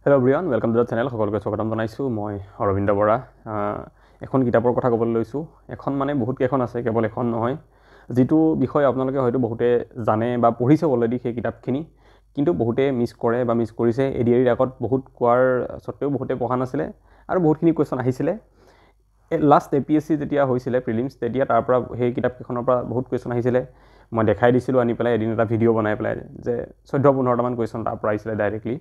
Hello everyone, welcome to the channel. সকলোকে স্বাগতম জনাইছো। মই অৰবিন্দ বৰা। এখন কিতাপৰ কথা ক'বলৈ লৈছো। এখন মানে বহুত কেইখন আছে, কেৱল এখন নহয়। যেটো বিষয় আপোনালোকে হয়তো বহুতে জানে বা পঢ়িছে অলৰেডি সেই কিতাপখিনি, কিন্তু বহুতে মিস কৰে বা মিস কৰিছে। এডিআৰিৰ আগত বহুত কোৱাৰ সত্ত্বেও বহুতে পঢ়া নাছিলে আৰু বহুতখিনি কোৱেশ্চন আহিছিলে। লাষ্ট এপিএসসি যেতিয়া হৈছিলে প্ৰিলিমছ, তেতিয়া তাৰ পৰা সেই কিতাপখনৰ পৰা বহুত কোৱেশ্চন আহিছিলে। মই দেখাই দিছিলো আনি পেলাই এদিন এটা ভিডিঅ' বনাই পেলাই যে 14-15টা মান কোৱেশ্চন তাৰ পৰা আহিছিলে ডাইৰেক্টলি।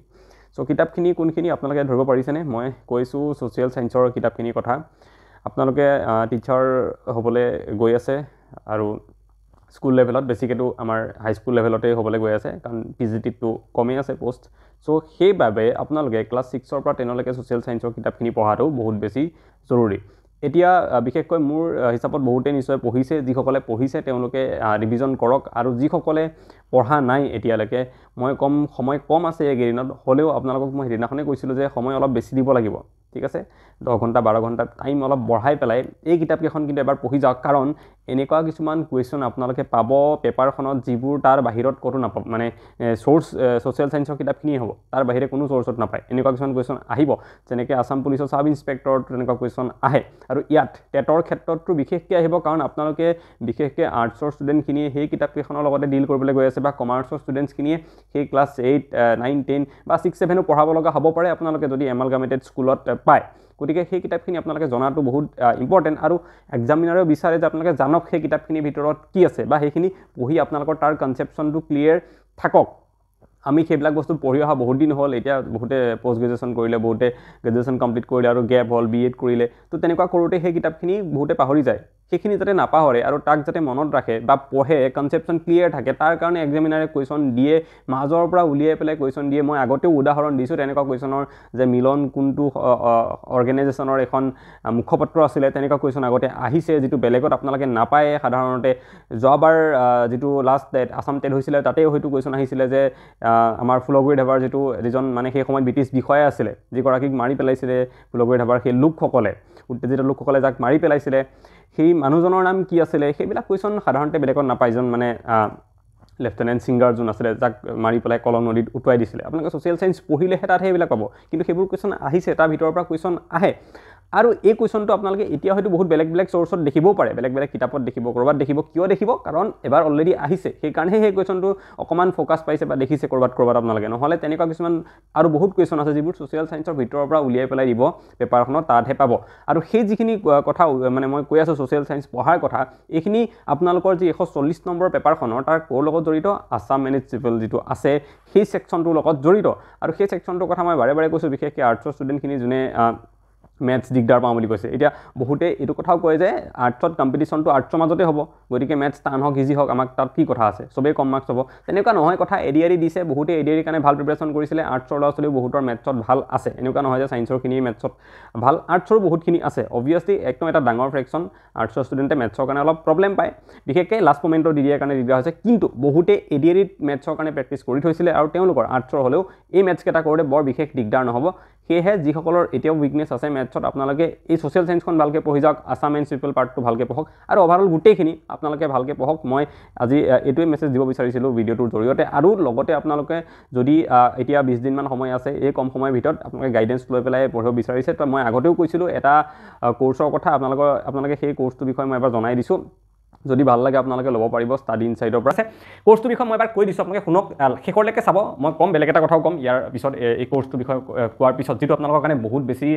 সো কিতাপখিনি কোনখিনি আপোনালোকে ধৰিব পাৰিছেনে? মই কৈছো সোশ্যাল সায়েন্সৰ কিতাপখিনিৰ কথা। আপোনালোকে টিচাৰ হ'বলৈ গৈ আছে আৰু স্কুল লেভেলত বেছিকেতো আমাৰ হাই স্কুল লেভেলতে হ'বলৈ গৈ আছে, কাৰণ পিজিটিটো কমেই আছে পোষ্ট। সো সেইবাবে আপোনালোকে ক্লাছ 6ৰ পৰা 10 লৈকে সোশ্যাল সায়েন্সৰ কিতাপখিনি পঢ়াটো বহুত বেছি জৰুৰী। এতিয়া বিশেষকৈ মোৰ হিচাপত বহুতে নিশ্চয় পঢ়িছে। যিসকলে পঢ়িছে তেওঁলোকে ৰিভিজন কৰক, আৰু যিসকলে পঢ়া নাই এতিয়ালৈকে, মই কম সময় কম আছে এইকেইদিনত, হ'লেও আপোনালোকক মই সেইদিনাখনে কৈছিলোঁ যে সময় অলপ বেছি দিব লাগিব, ঠিক আছে? 10 ঘণ্টা 12 ঘণ্টা টাইম অলপ বঢ়াই পেলাই এই কিতাপকেইখন কিন্তু এবাৰ পঢ়ি যাওক, কাৰণ এনেকুৱা কিছুমান কুৱেশ্যন আপোনালোকে পাব পেপাৰখনত যিবোৰ তাৰ বাহিৰত ক'তো নাপাব। মানে সোৰ্স সোশ্যাল সায়েন্সৰ কিতাপখিনিয়ে হ'ব, তাৰ বাহিৰে কোনো সোৰ্সত নাপায়। এনেকুৱা কিছুমান কুৱেশ্যন আহিব, যেনেকৈ আসাম পুলিচৰ সাব ইন্সপেক্টৰত তেনেকুৱা কুৱেশ্যন আহে। আৰু ইয়াত টেটৰ ক্ষেত্ৰতো বিশেষকৈ আহিব, কাৰণ আপোনালোকে বিশেষকৈ আৰ্টছৰ ষ্টুডেণ্টখিনিয়ে সেই কিতাপকেইখনৰ লগতে ডিল কৰিবলৈ গৈ আছে, বা কমাৰ্চৰ ষ্টুডেণ্টছখিনিয়ে সেই ক্লাছ 8, 9, 10 বা 6, 7ও পঢ়াব লগা হ'ব পাৰে আপোনালোকে যদি এমালগামেটেড স্কুলত পায়। গতিকে সেই কিতাপখিনি আপোনালোকে জনাটো বহুত ইম্পৰ্টেণ্ট, আৰু এক্সামিনাৰেও বিচাৰে যে আপোনালোকে জানক সেই কিতাপখিনিৰ ভিতৰত কি আছে, বা সেইখিনি পঢ়ি আপোনালোকৰ তাৰ কনচেপ্টছনটো ক্লিয়াৰ থাকক। আমি সেইবিলাক বস্তু পঢ়ি অহা বহুত দিন হ'ল। এতিয়া বহুতে পোষ্ট গ্ৰেজুৱেশ্যন কৰিলে, বহুতে গ্ৰেজুৱেশ্যন কমপ্লিট কৰিলে আৰু গেপ হ'ল, বিএড কৰিলে। তো তেনেকুৱা কৰোঁতে সেই কিতাপখিনি বহুতে পাহৰি যায়। সেইখিনি যাতে নাপাহৰে আৰু তাক যাতে মনত ৰাখে বা পঢ়ে, কনচেপ্টছন ক্লিয়াৰ থাকে, তাৰ কাৰণে এক্সামিনাৰে কুৱেশ্যন দিয়ে, মাজৰ পৰা উলিয়াই পেলাই কুৱেশ্যন দিয়ে। মই আগতেও উদাহৰণ দিছোঁ তেনেকুৱা কুৱেশ্যনৰ, যে মিলন কোনটো অৰ্গেনাইজেশ্যনৰ এখন মুখপত্ৰ আছিলে, তেনেকুৱা কুৱেশ্যন আগতে আহিছে, যিটো বেলেগত আপোনালোকে নাপায় সাধাৰণতে। যোৱাবাৰ যিটো লাষ্ট আসাম টেট হৈছিলে, তাতেও হয়তো কুৱেশ্যন আহিছিলে যে আমাৰ ফুলগুৰি ধাবাৰ যিজন মানে সেই সময়ত ব্ৰিটিছ বিষয়া আছিলে, যিগৰাকীক মাৰি পেলাইছিলে ফুলগুৰি ধাবাৰ সেই লোকসকলে, উত্তেজিত লোকসকলে যাক মাৰি পেলাইছিলে, সেই মানুহজনৰ নাম কি আছিলে? সেইবিলাক কুৱেশ্যন সাধাৰণতে বেলেগত নাপায়। যোন মানে লেফটেনেণ্ট সিংগাৰ যোন আছিলে, যাক মাৰি পেলাই কলম নদীত উটুৱাই দিছিলে, আপোনালোকে সোশ্যাল সায়েন্স পঢ়িলেহে তাত সেইবিলাক পাব। কিন্তু সেইবোৰ কুৱেশ্যন আহিছে, তাৰ ভিতৰৰ পৰা কুৱেশ্যন আহে। আৰু এই কুৱেশ্যনটো আপোনালোকে এতিয়া হয়তো বহুত বেলেগ বেলেগ চ'ৰ্চত দেখিবও পাৰে, বেলেগ বেলেগ কিতাপত দেখিব, ক'ৰবাত দেখিব। কিয় দেখিব? কাৰণ এবাৰ অলৰেডি আহিছে, সেইকাৰণেহে সেই কুৱেশ্যনটো অকণমান ফ'কাছ পাইছে বা দেখিছে ক'ৰবাত আপোনালোকে। নহ'লে তেনেকুৱা কিছুমান আৰু বহুত কুৱেশ্যন আছে যিবোৰ সোশ্যাল সায়েন্সৰ ভিতৰৰ পৰা উলিয়াই পেলাই দিব পেপাৰখনত, তাতহে পাব। আৰু সেই যিখিনি কথা মানে মই কৈ আছোঁ সোশ্যাল সায়েন্স পঢ়াৰ কথা, এইখিনি আপোনালোকৰ যি 140 নম্বৰ পেপাৰখনৰ তাৰ ক'ৰ লগত জড়িত? আসাম মিউনিচিপেল যিটো আছে সেই ছেকশ্যনটোৰ লগত জড়িত। আৰু সেই ছেকশ্যনটোৰ কথা মই বাৰে বাৰে কৈছোঁ, বিশেষকৈ আৰ্টছৰ ষ্টুডেণ্টখিনি যোনে মেথছ দিগদাৰ পাওঁ বুলি কৈছে। এতিয়া বহুতে এইটো কথাও কয় যে আৰ্টছত কম্পিটিশ্যনটো আৰ্টছৰ মাজতে হ'ব, গতিকে মেথছ টান হওক ইজি হওক, আমাক তাত কি কথা আছে, চবেই কম মাৰ্কছ হ'ব। তেনেকুৱা নহয় কথা। এডিআৰি দিছে, বহুতে এডিআৰিৰ কাৰণে ভাল প্ৰিপাৰেশ্যন কৰিছিলে। আৰ্টছৰ ল'ৰা ছোৱালীও বহুতৰ মেথছত ভাল আছে, এনেকুৱা নহয় যে ছায়েন্সৰখিনিয়ে মেথছত ভাল, আৰ্টছৰো বহুতখিনি আছে। অবভিয়াছলি একদম এটা ডাঙৰ ফ্ৰেকশ্যন আৰ্টছৰ ষ্টুডেণ্টে মেথছৰ কাৰণে অলপ প্ৰব্লেম পায়, বিশেষকৈ লাষ্ট মমেণ্টৰ দি দিয়াৰ কাৰণে দিগদাৰ হৈছে। কিন্তু বহুতে এডিআৰিত মেথছৰ কাৰণে প্ৰেক্টিছ কৰি থৈছিলে, আৰু তেওঁলোকৰ আৰ্টছৰ হ'লেও এই মেথছকেইটা কৰোঁতে বৰ বিশেষ দিগদাৰ নহ'ব। সেয়েহে যিসকলৰ এতিয়াও উইকনেছ আছে মেথছত, আপোনালোকে এই সোশ্যাল সায়েন্সখন ভালকৈ পঢ়ি যাওক, আসাম মিউনিচিপেল পাৰ্টটো ভালকৈ পঢ়ক, আৰু অভাৰঅল গোটেইখিনি আপোনালোকে ভালকৈ পঢ়ক। মই আজি এইটোৱে মেছেজ দিব বিচাৰিছিলোঁ ভিডিঅ'টোৰ জৰিয়তে। আৰু লগতে আপোনালোকে যদি এতিয়া 20 দিনমান সময় আছে, এই কম সময়ৰ ভিতৰত আপোনালোকে গাইডেন্স লৈ পেলাই পঢ়িব বিচাৰিছে, তো মই আগতেও কৈছিলোঁ এটা কোৰ্চৰ কথা, আপোনালোকে সেই কোৰ্চটোৰ বিষয়ে মই এবাৰ জনাই দিছোঁ। যদি ভাল লাগে আপোনালোকে ল'ব পাৰিব ষ্টাডি ইনচাইটৰ পৰা। কোৰ্চটোৰ বিষয়ে মই এবাৰ কৈ দিছোঁ, আপোনালোকে শুনক, শেষলৈকে চাব। মই ক'ম, বেলেগ এটা কথাও ক'ম ইয়াৰ পিছত, এই কোৰ্চটোৰ বিষয়ে কোৱাৰ পিছত, যিটো আপোনালোকৰ কাৰণে বহুত বেছি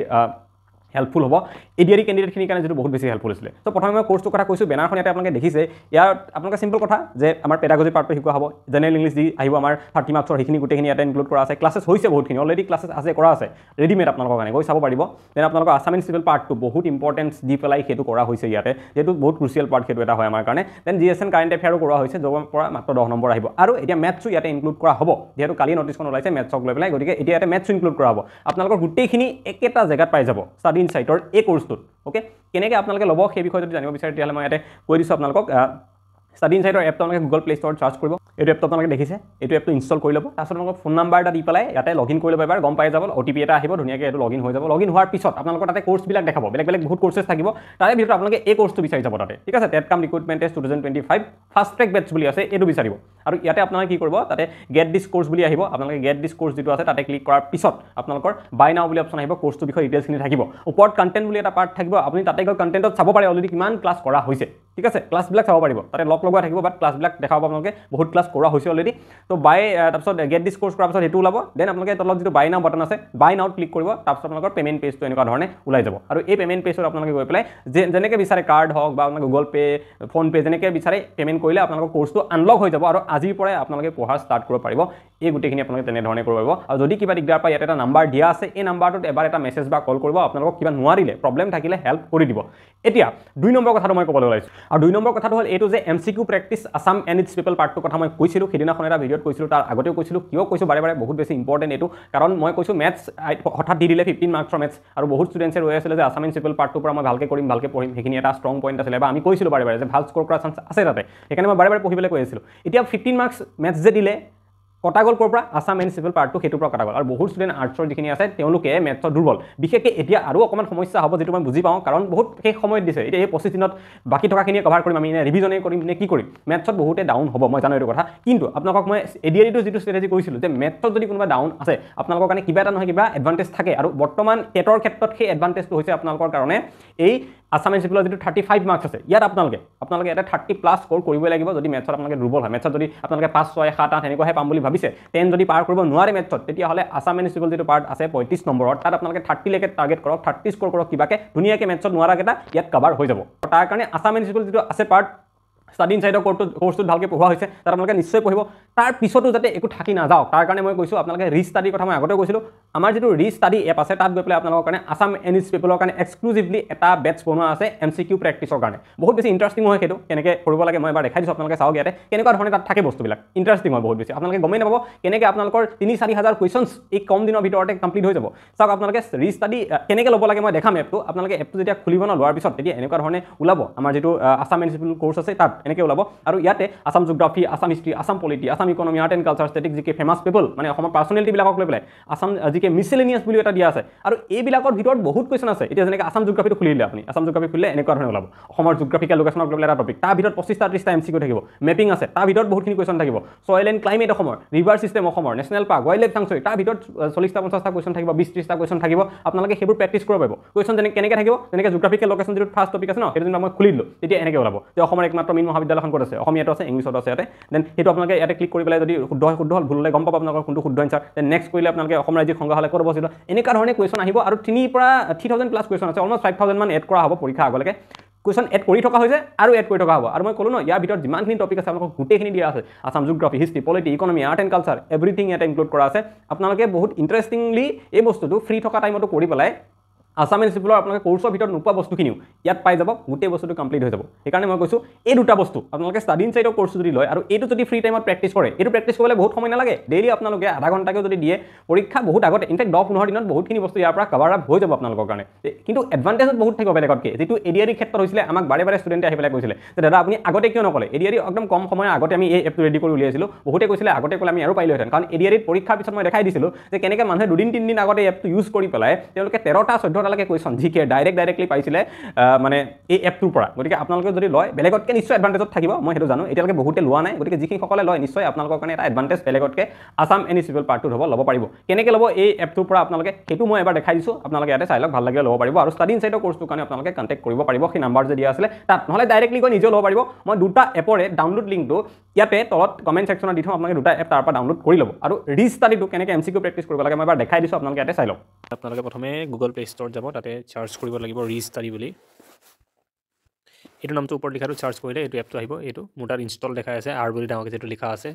হেল্পফুল হ'ব, এডিআৰি কেণ্ডিডেটখিনিৰ কাৰণে যিটো বহুত বেছি হেল্পফুল হৈছিলে। তো প্ৰথমে মই কোৰ্চটোৰ কথা কৈছোঁ, বেনাৰখন ইয়াতে আপোনালোকে দেখিছে। ইয়াত আপোনালোকে চিম্পল কথা যে আমাৰ পেডাগজি পাৰ্টটো শিকোৱা হ'ব, জেনেৰেল ইংলিছ যি আহিব আমাৰ 30 মাৰ্কছৰ, সেইখিনি গোটেইখিনি ইয়াতে ইনক্লুড কৰা আছে। ক্লাছেছ হৈছে বহুতখিনি, অলৰেডি ক্লাছেছ আছে, কৰা আছে, ৰেডিমেড আপোনালোকৰ কাৰণে, গৈ চাব পাৰিব। দেন আপোনালোকৰ আসাম মিউনিচিপেল পাৰ্টটো বহুত ইম্পৰ্টেঞ্চ দি পেলাই সেইটো কৰা হৈছে ইয়াতে, যিহেতু বহুত ক্ৰুচিয়েল পাৰ্ট সেইটো এটা হয় আমাৰ কাৰণে। দেন জিএছএন কাৰেণ্ট এফেয়াৰো কৰা হৈছে, য'ৰ পৰা মাত্ৰ 10 নম্বৰ আহিব। আৰু এতিয়া মেথছো ইয়াতে ইনক্লুড কৰা হ'ব, যিহেতু কালি নটিছখন ওলাইছে মেথছক লৈ পেলাই, গতিকে এতিয়া ইয়াতে মেথছো ইনক্লুড কৰা হ'ব। আপোনালোকৰ গোটেইখিনি একেটা জেগাত পাই যাব ষ্টাডি ইনচাইটৰ এই কোৰ্চটোত। ওকে, কেনেকৈ আপোনালোকে ল'ব সেই বিষয়ে যদি জানিব বিচাৰে, তেতিয়াহ'লে মই ইয়াতে কৈ দিছোঁ আপোনালোকক। ষ্টাডি ইনচাইটৰ এপটো আপোনালোকে গুগল প্লে ষ্টৰত চাৰ্চ কৰিব। এইটো এপটো আপোনালোকে দেখিছে, এইটো এপটো ইনষ্টল কৰি ল'ব। তাৰপিছত আপোনালোকৰ ফোন নাম্বাৰ এটা দি পেলাই ইয়াতে লগইন কৰি ল'ব, এবাৰ গম পাই যাব, OTP এটা আহিব, ধুনীয়াকৈ এইটো লগইন হৈ যাব। লগইন হোৱাৰ পিছত আপোনালোকৰ তাতে কোৰ্চবিলাক দেখাব, বেলেগ বেলেগ বহুত কোৰ্চেছ থাকিব, তাৰে ভিতৰত আপোনালোকে এই কোৰ্চটো বিচাৰি যাব তাতে, ঠিক আছে? TET cum recruitment test 2025 fast track batch বুলি আছে, এইটো বিচাৰিব। আৰু ইয়াতে আপোনালোকে কি কৰিব তাতে গেট দিছ কোৰ্ছ বুলি আহিব আপোনালোকে গেট দিছ কোৰ্ছ যিটো আছে তাতে ক্লিক কৰাৰ পিছত আপোনালোকৰ বাই নাও বুলি অপশ্যন আহিব কোৰ্ছটোৰ বিষয়ে ডিটেইলছখিনি থাকিব ওপৰত কণ্টেণ্ট বুলি এটা পাৰ্ট থাকিব আপুনি তাতে গৈ কণ্টেণ্টত চাব পাৰে অলৰেডি কিমান ক্লাছ কৰা হৈছে ঠিক আছে ক্লাছবিলাক চাব পাৰিব তাতে লগ লগোৱা থাকিব বাট ক্লাছবিলাক দেখাব আপোনালোকে বহুত ক্লাছ কৰা হৈছে অলৰেডি তো বাই তাৰপিছত গেট দিছ কোৰ্ছ কৰাৰ পিছত সেইটো ওলাব দেন আপোনালোকে তলত যিটো বাই নাও বাটন আছে বাই নাওত ক্লিক কৰিব তাৰপিছত আপোনালোকৰ পে'মেণ্ট পেজটো এনেকুৱা ধৰণে ওলাই যাব আৰু এই পে'মেণ্ট পেজত আপোনালোকে গৈ পেলাই যেনেকৈ বিচাৰে কাৰ্ড হওক বা আপোনালোকে গুগল পে' ফোনপে' যেনেকৈ বিচাৰে পে'মেণ্ট কৰিলে আপোনালোকৰ কোৰ্ছটো আনলক হৈ যাব আৰু আজিৰ পৰাই আপোনালোকে পঢ়া ষ্টাৰ্ট কৰিব পাৰিব এই গোটেইখিনি আপোনালোকে তেনেধৰণে কৰিব পাৰিব আৰু যদি কিবা দিগদাৰ পায় ইয়াত এটা নাম্বাৰ দিয়া আছে এই নাম্বাৰটোত এবাৰ এটা মেছেজ বা কল কৰিব আপোনালোকক কিবা নোৱাৰিলে প্ৰব্লেম থাকিলে হেল্প কৰি দিব এতিয়া 2 নম্বৰ কথাটো মই ক'বলৈ ওলাইছোঁ আৰু 2 নম্বৰ কথাটো হ'ল এইটো যে MCQ practice Assam and its people পাৰ্টটোৰ কথা মই কৈছিলোঁ সেইদিনাখন এটা ভিডিঅ'ত কৈছিলোঁ তাৰ আগতেও কৈছিলোঁ কিয় কৈছোঁ বাৰে বাৰে বহুত বেছি ইম্পৰ্টেণ্ট এইটো কাৰণ মই কৈছোঁ মেথছ হঠাৎ দি দিলে 15 মাৰ্কছৰ মেথছ আৰু বহুত ষ্টুডেণ্টছে ৰৈ আছিলে যে আছাম এণ্ড পিপল পাৰ্টটোৰ পৰা মই ভালকৈ কৰিম ভালকৈ পঢ়িম সেইখিনি এটা ষ্ট্ৰং পইণ্ট আছিলে বা আমি কৈছিলোঁ বাৰে বাৰে যে ভাল স্ক'ৰ কৰাৰ চান্স আছে তাতে সেইকাৰণে মই বাৰে বাৰে পঢ়িবলৈ কৈ আছিলোঁ এতিয়া 15 মাৰ্কছ মেথছ যে দিলে কটা গ'ল ক'ৰ পৰা আছাম এণ্ড চিভিল পাৰ্টটো সেইটোৰ পৰা কটা গ'ল আৰু বহুত ষ্টুডেণ্ট আৰ্টছৰ যিখিনি আছে তেওঁলোকে মেথছত দুৰ্বল বিশেষকৈ এতিয়া আৰু অকণমান সমস্যা হ'ব যিটো মই বুজি পাওঁ কাৰণ বহুত শেষ সময়ত দিছে এতিয়া এই 25 দিনত বাকী থকাখিনিয়ে কভাৰ কৰিম আমি ৰিভিজনেই কৰিম নে কি কৰিম মেথছত বহুতে ডাউন হ'ব মই জানো এইটো কথা কিন্তু আপোনালোকক মই এডিআৰিটো যিটো ষ্ট্ৰেটেজি কৈছিলোঁ যে মেথছত যদি কোনোবা ডাউন আছে আপোনালোকৰ কাৰণে কিবা এটা নহয় কিবা এডভান্টেজ থাকে আৰু বৰ্তমান টেটৰ ক্ষেত্ৰত সেই এডভান্টেজটো হৈছে আপোনালোকৰ কাৰণে এই আছাম এণ্ড চিভিলৰ যিটো 35 মাৰ্কছ আছে ইয়াত আপোনালোকে ইয়াতে 30+ স্ক'ৰ কৰিবই লাগিব যদি মেথছত আপোনালোকে দুৰ্বল হয় মেথছত যদি আপোনালোকে 5 6 7 8 এনেকুৱাহে পাম বুলি ভাবিছে 10 যদি পাৰ কৰিব নোৱাৰে মেথছত তেতিয়াহ'লে আছাম এণ্ড চিভিল যিটো পাৰ্ট আছে 35 নম্বৰত তাত আপোনালোকে 30 লৈকে টাৰ্গেট কৰক 30 স্ক'ৰ কৰক কিবাকে ধুনীয়াকৈ মেথছত নোৱাৰাকেইটা ইয়াত কভাৰ হৈ যাব তাৰ কাৰণে আছাম এণ্ড চিভিল যিটো আছে পাৰ্ট ষ্টাডি ইনচাইডৰ কোৰ্ছটোত ভালকৈ পঢ়োৱা হৈছে তাত আপোনালোকে নিশ্চয় পঢ়িব তাৰ পিছতো যাতে একো থাকি নাযাওক তাৰ কাৰণে মই কৈছোঁ আপোনালোকে ৰিষ্টাডিৰ কথা মই আগতে কৈছিলোঁ আমাৰ যিটো ৰিষ্টাডি এপ আছে তাত গৈ পেলাই আপোনালোকৰ কাৰণে আছাম এণ্ড ইটছ পিপলৰ কাৰণে এক্সক্লুজিভলি এটা বেটছ বনোৱা আছে MCQ প্ৰেক্টিছৰ কাৰণে বহুত বেছি ইণ্টাৰেষ্টিং হয় সেইটো কেনেকৈ কৰিব লাগে মই এবাৰ দেখাই দিছোঁ আপোনালোকে চাওক ইয়াতে কেনেকুৱা ধৰণে তাত থাকে বস্তুবিলাক ইণ্টাৰেষ্টিং হয় বহুত বেছি আপোনালোকে গমেই নাপাব কেনেকৈ আপোনালোকৰ 3-4 হাজাৰ কুৱেশ্যনছ এই কম দিনৰ ভিতৰতে কমপ্লিট হৈ যাব চাওক আপোনালোকে ৰিষ্টাডি কেনেকৈ ল'ব লাগে মই দেখাম এপটো আপোনালোকে এপটো যেতিয়া খুলিব ন লোৱাৰ পিছত তেতিয়া এনেকুৱা ধৰণে ওলাব আমাৰ যিটো আছাম এণ্ড চিভিল কোৰ্ছ আছে তাত এনেকৈ ওলাব আৰু ইয়াতে Assam geography Assam history Assam polity Assam economy art and culture static জিকে ফেমাছ পিপল মানে অসমৰ পাৰ্চনেলিটিবিলাকক লৈ পেলাই আছাম জিকে মিছেলেনিয়াছ বুলি এটা দিয়া আছে আৰু এইবিলাকৰ ভিতৰত বহুত কুৱেশ্যন আছে এতিয়া যেনেকৈ আছাম জিঅ'গ্ৰাফিটো খুলি দিলে আপুনি আছাম জিঅ'গ্ৰাফি খুলিলে এনেকুৱা ধৰণে ওলাব অসমৰ জিঅ'গ্ৰাফিকেল লোকেশ্যনক লৈ পেলাই এটা টপিক তাৰ ভিতৰত 25-30টা MCQ থাকিব মেপিং আছে তাৰ ভিতৰত বহুতখিনি কুৱেশ্যন থাকিব ছয়েল এণ্ড ক্লাইমেট অসমৰ ৰিভাৰ ছিষ্টেম অসমৰ national park wild life century তাৰ ভিতৰত 40-50টা কুৱেশ্যন থাকিব 20-30টা কুৱেশ্যন থাকিব আপোনালোকে সেইবোৰ প্ৰেক্টিছ কৰিব পাৰিব কুৱেশ্যন কেনেকৈ থাকিব যেনেকৈ জিঅ'গ্ৰাফিকেল লোকেশ্যন যিটো ফাৰ্ষ্ট টপিক আছে ন সেইটো যেনিবা মই খুলি দিলোঁ তেতিয়া এনেকৈ ওলাব যে অসমৰ একমাত্ৰ মীন মহাবিদ্যালয়খন ক'ত আছে অসমীয়াটো আছে ইংলিছত আছে ইয়াতে দেন সেইটো আপোনালোকে ইয়াতে ক্লিক কৰি পেলাই যদি শুদ্ধ হ'ল ভুল হ'লে গম পাব আপোনালোকৰ কোনটো শুদ্ধ এনচাৰ দেন নেক্সট কৰিলে আপোনালোকে অসম ৰাজ্যিক সংগ্ৰহ হ'লে ক'ত অৱস্থিত এনেকুৱা ধৰণে কুৱেশ্যন আহিব আৰু 3,000+ কুৱেশ্যন আছে অলমষ্ট 5,000 মান এড কৰা হ'ব পৰীক্ষা আগলৈকে কুৱেশ্যন এড কৰি থকা হৈছে আৰু এড কৰি থকা হ'ব আৰু মই ক'লোঁ ন ইয়াৰ ভিতৰত যিমানখিনি টপিক আছে আপোনালোকক গোটেইখিনি দিয়া আছে Assam geography history polity economy art and culture everything ইয়াতে ইনক্লুড কৰা আছে আপোনালোকে বহুত ইণ্টাৰেষ্টিংলি এই বস্তুটো ফ্ৰী থকা টাইমতো কৰি পেলাই আছাম এণ্ড চিভিলৰ আপোনালোকে কোৰ্ছৰ ভিতৰত নোপোৱা বস্তুখিনিও ইয়াত পাই যাব গোটেই বস্তুটো কমপ্লিট হৈ যাব সেইকাৰণে মই কৈছোঁ এই দুটা বস্তু আপোনালোকে ষ্টাডি ইনচাইডৰ কোৰ্ছ যদি লয় আৰু এইটো যদি ফ্ৰী টাইমত প্ৰেক্টিছ কৰে এইটো প্ৰেক্টিছ কৰিবলৈ বহুত সময় নালাগে ডেইলি আপোনালোকে আধা ঘণ্টাকৈ যদি দিয়ে পৰীক্ষা বহুত আগতে ইনফেক্ট 10-15 দিনত বহুতখিনি বস্তু ইয়াৰ পৰা কভাৰ আপ হৈ যাব আপোনালোকৰ কাৰণে কিন্তু এডভান্টেজত বহুত থাকিব বেলেগতকৈ যিটো এডিআৰিৰ ক্ষেত্ৰত হৈছিলে আমাক বাৰে বাৰে ষ্টুডেণ্টে আহি পেলাই কৈছিলে যে দাদা আপুনি আগতে কিয় নক'লে এডিআৰি একদম কম সময়ৰ আগতে আমি এই এপটো ৰেডি কৰি উলিয়াইছিলোঁ বহুতে কৈছিলে আগতে ক'লে আমি আৰু পাৰিলোহেঁতেন কাৰণ এডিআৰিত পৰীক্ষাৰ পিছত মই দেখাই দিছিলোঁ যে কেনেকৈ মানুহে 2-3 দিন আগতে এপটো ইউজ কৰি পেলাই তেওঁলোকে 13টা-14টালৈকে কুৱেশ্যন জিকে ডাইৰেক্টলি পাইছিলে মানে এই এপটোৰ পৰা গতিকে আপোনালোকে যদি লয় বেলেগতকৈ নিশ্চয় এডভান্টেজত থাকিব মই সেইটো জানো এতিয়ালৈকে বহুতে লোৱা নাই গতিকে যিখিনিসকলে লয় নিশ্চয় আপোনালোকৰ কাৰণে এটা এডভান্টেজ বেলেগতকৈ আছাম এণ্ড চিভিল পাৰ্টটোত ল'ব পাৰিব কেনেকৈ ল'ব এই এপটোৰ পৰা আপোনালোকে সেইটো মই এবাৰ দেখাই দিছোঁ আপোনালোকে ইয়াতে চাই লওক ভাল লাগিলে ল'ব পাৰিব আৰু ষ্টাডি ইনচাইডৰ কোৰ্ছটোৰ কাৰণে আপোনালোকে কণ্টেক্ট কৰিব পাৰিব সেই নাম্বাৰ যে দিয়া আছিলে তাত নহ'লে ডাইৰেক্টলি গৈ নিজেও ল'ব পাৰিব মই দুটা এপৰে ডাউনলোড লিংকটো ইয়াতে তলত কমেণ্ট ছেকশ্যনত দি থওঁ আপোনালোকে দুটা এপ তাৰ পৰা ডাউনলোড কৰি ল'ব আৰু ৰিষ্টাডিটো কেনেকৈ MCQ প্ৰেক্টিছ কৰিব লাগে মই এবাৰ দেখাই দিছোঁ আপোনালোকে ইয়াতে চাই লওক আপোনালোকে প্ৰথমে গুগল প্লে ষ্ট'ৰত যাব তাতে চাৰ্চ কৰিব লাগিব ৰিষ্টাডি বুলি এইটো নামটো ওপৰত লিখাটো চাৰ্চ কৰিলে এইটো এপটো আহিব এইটো মোৰ তাত ইনষ্টল দেখাই আছে আৰ বুলি ডাঙৰকৈ যিটো লিখা আছে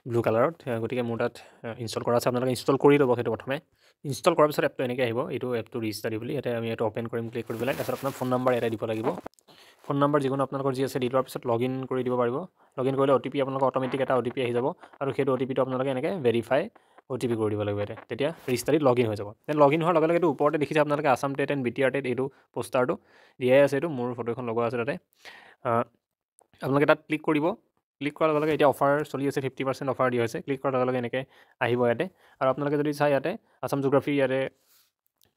ব্লু কালাৰত গতিকে মোৰ তাত ইনষ্টল কৰা আছে আপোনালোকে ইনষ্টল কৰি ল'ব সেইটো প্ৰথমে ইনষ্টল কৰাৰ পিছত এপটো এনেকৈ আহিব এইটো এপটো ৰিষ্টাডি বুলি ইয়াতে আমি এইটো অ'পেন কৰিম ক্লিক কৰি পেলাই তাৰপিছত আপোনাৰ ফোন নাম্বাৰ এটা দিব লাগিব ফোন নাম্বাৰ যিকোনো আপোনালোকৰ যি আছে দি লোৱাৰ পিছত লগ ইন কৰি দিব পাৰিব লগ ইন কৰিলে OTP আপোনালোকৰ অট'মেটিক এটা OTP আহি যাব আৰু সেইটো OTPটো আপোনালোকে এনেকৈ ভেৰিফাই OTP কৰি দিব লাগিব ইয়াতে তেতিয়া ৰিষ্টাডিত লগ ইন হৈ যাব দেন লগ ইন হোৱাৰ লগে লগে এইটো ওপৰতে দেখিছে আপোনালোকে Assam TET and BTR TET এইটো পোষ্টাৰটো দিয়াই আছে এইটো মোৰ ফটো এখন লগোৱা আছে তাতে আপোনালোকে তাত ক্লিক কৰিব ক্লিক কৰাৰ লগে লগে এতিয়া অফাৰ চলি আছে 50% অফাৰ দিয়া হৈছে ক্লিক কৰাৰ লগে লগে এনেকৈ আহিব ইয়াতে আৰু আপোনালোকে যদি চাই ইয়াতে আছাম জিঅ'গ্ৰাফি ইয়াতে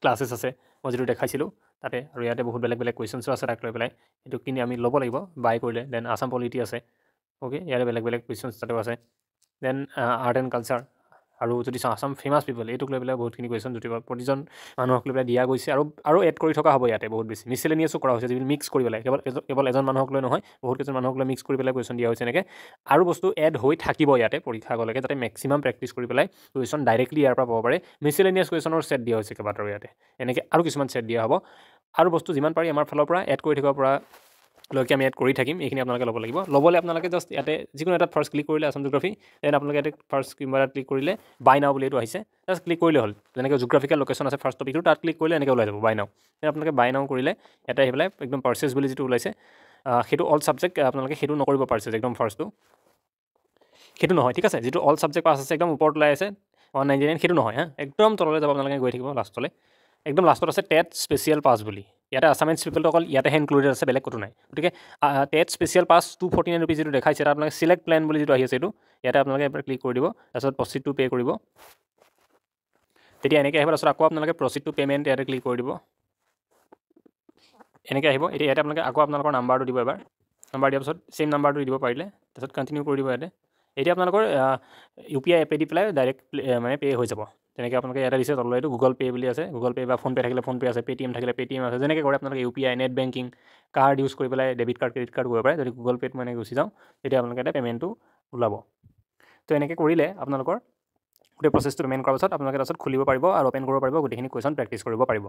ক্লাছেছ আছে মই যিটো দেখাইছিলোঁ তাতে আৰু ইয়াতে বহুত বেলেগ বেলেগ কুৱেশ্যনছো আছে তাক লৈ পেলাই এইটো কিনি আমি ল'ব লাগিব বাই কৰিলে দেন আছাম পলিটি আছে অ'কে, ইয়াৰে বেলেগ বেলেগ কুৱেশ্যনছ তাতেও আছে। দেন আৰ্ট এণ্ড কালচাৰ, আৰু যদি চাওঁ আছাম ফেমাছ পিপল, এইটোক লৈ পেলাই বহুতখিনি কুৱেশ্যন প্ৰতিজন মানুহক লৈ পেলাই দিয়া গৈছে, আৰু এড কৰি থকা হ'ব ইয়াতে বহুত বেছি। মিছলেনিয়াছো কৰা হৈছে, যিবিলাক মিক্স কৰি পেলাই, কেৱল এজন মানুহক লৈ নহয়, বহুত কেইজন মানুহক লৈ মিক্স কৰি পেলাই কুৱেশ্যন দিয়া হৈছে এনেকৈ। আৰু বস্তু এড হৈ থাকিব ইয়াতে পৰীক্ষা আগলৈকে, যাতে মেক্সিমাম প্ৰেক্টিছ কৰি পেলাই কুৱেশ্যন ডাইৰেক্টলি ইয়াৰ পৰা পাব পাৰে। মিছলেনিয়াছ কুৱেশ্যনৰ ছেট দিয়া হৈছে কেইবাটাও ইয়াতে, এনেকৈ আৰু কিছুমান ছেট দিয়া হ'ব। আৰু বস্তু যিমান পাৰি আমাৰ ফালৰ পৰা এড কৰি থাকিব পৰা লৈকে আমি এড কৰি থাকিম। এইখিনি আপোনালোকে ল'ব লাগিব। ল'বলৈ আপোনালোকে জাষ্ট ইয়াতে যিকোনো এটাত ফাৰ্ষ্ট ক্লিক কৰিলে আছাম জিঅ'গ্ৰাফী, দেন আপোনালোকে ইয়াতে ফাৰ্ষ্ট কিবা এটা ক্লিক কৰিলে বাই নাও বুলি এইটো আহিছে, জাষ্ট ক্লিক কৰিলে হ'ল। যেনেকৈ জিঅ'গ্ৰাফিকেল লোকেশ্যন আছে ফাৰ্ষ্ট টপিকটো, তাত ক্লিক কৰিলে এনেকৈ ওলাই যাব বাই নাও। দেন আপোনালোকে বাই নাও কৰিলে ইয়াতে আহি পেলাই একদম পাৰ্চেছ বুলি যিটো ওলাইছে, সেইটো অল ছাবজেক্ট, আপোনালোকে সেইটো নকৰিব পাৰ্চেছ, একদম ফাৰ্ষ্টটো সেইটো নহয়, ঠিক আছে। যিটো অল ছাবজেক্ট পাছ আছে একদম ওপৰত ওলাই আছে 199, সেইটো নহয় হা, একদম তললৈ যাব আপোনালোকে, গৈ থাকিব লাষ্টলৈ, একদম লাষ্টত আছে টেট স্পেচিয়েল পাছ বুলি। ইয়াতে আছামিজ পিপলটো অকল ইয়াতেহে ইনক্লুডেড আছে, বেলেগ ক'তো নাই। গতিকে টেট স্পেচিয়েল পাছ 249 ৰুপিজ যিটো দেখাইছে, তাত আপোনালোকে চিলেক্ট প্লেন বুলি যিটো আহি আছে, এইটো ইয়াতে আপোনালোকে এবাৰ ক্লিক কৰি দিব, তাৰপিছত প্ৰচিড টু পে' কৰিব। তেতিয়া এনেকৈ আহিব, তাৰপিছত আকৌ আপোনালোকে প্ৰচিড টু পে'মেণ্ট ইয়াতে ক্লিক কৰি দিব, এনেকৈ আহিব। এতিয়া ইয়াতে আপোনালোকে আকৌ আপোনালোকৰ নাম্বাৰটো দিব, এবাৰ নাম্বাৰ দিয়াৰ পিছত ছেইম নাম্বাৰটো দিব পাৰিলে, তাৰপিছত কণ্টিনিউ কৰি দিব ইয়াতে। এতিয়া আপোনালোকৰ UPI এপে দি পেলাই ডাইৰেক্ট মানে পে' হৈ যাব। তেনেকৈ আপোনালোকে ইয়াতে দিছে তললৈ, এইটো গুগল পে' বুলি আছে, গুগল পে' বা ফোনপে' থাকিলে ফোনপে' আছে, পে'টিএম থাকিলে পে'টিএম আছে, যেনেকৈ কৰে আপোনালোকে UPI, net banking, card use কৰি পেলাই, ডেবিট কাৰ্ড, ক্ৰেডিট কাৰ্ড কৰিব পাৰে। যদি গুগল পে'ত মই এনেকৈ গুচি যাওঁ, তেতিয়া আপোনালোকে এটা পে'মেণ্টটো ওলাব। তো এনেকৈ কৰিলে আপোনালোকৰ গোটেই প্ৰচেছটো পে'মেণ্ট কৰাৰ পাছত আপোনালোকে তাৰপিছত খুলিব পাৰিব আৰু অ'পেন কৰিব পাৰিব, গোটেইখিনি কুৱেশ্যন প্ৰেক্টিছ কৰিব পাৰিব।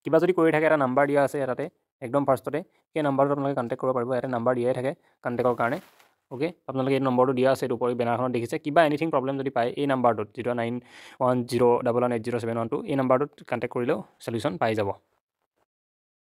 কিবা যদি কৰি থাকে, এটা নাম্বাৰ দিয়া আছে তাতে একদম ফাৰ্ষ্টতে, সেই নাম্বাৰটো আপোনালোকে কণ্টেক্ট কৰিব পাৰিব। ইয়াতে নাম্বাৰ দিয়াই থাকে কণ্টেক্টৰ কাৰণে। অ'কে, আপোনালোকে এই নম্বৰটো দিয়া আছে, এইটো ওপৰত বেনাৰখনত দেখিছে। কিবা এনিথিং প্ৰব্লেম যদি পায়, এই নাম্বাৰটোত যিটো 9101180712, এই নাম্বাৰটোত কণ্টেক্ট কৰিলেও চলিউশ্যন পাই যাব।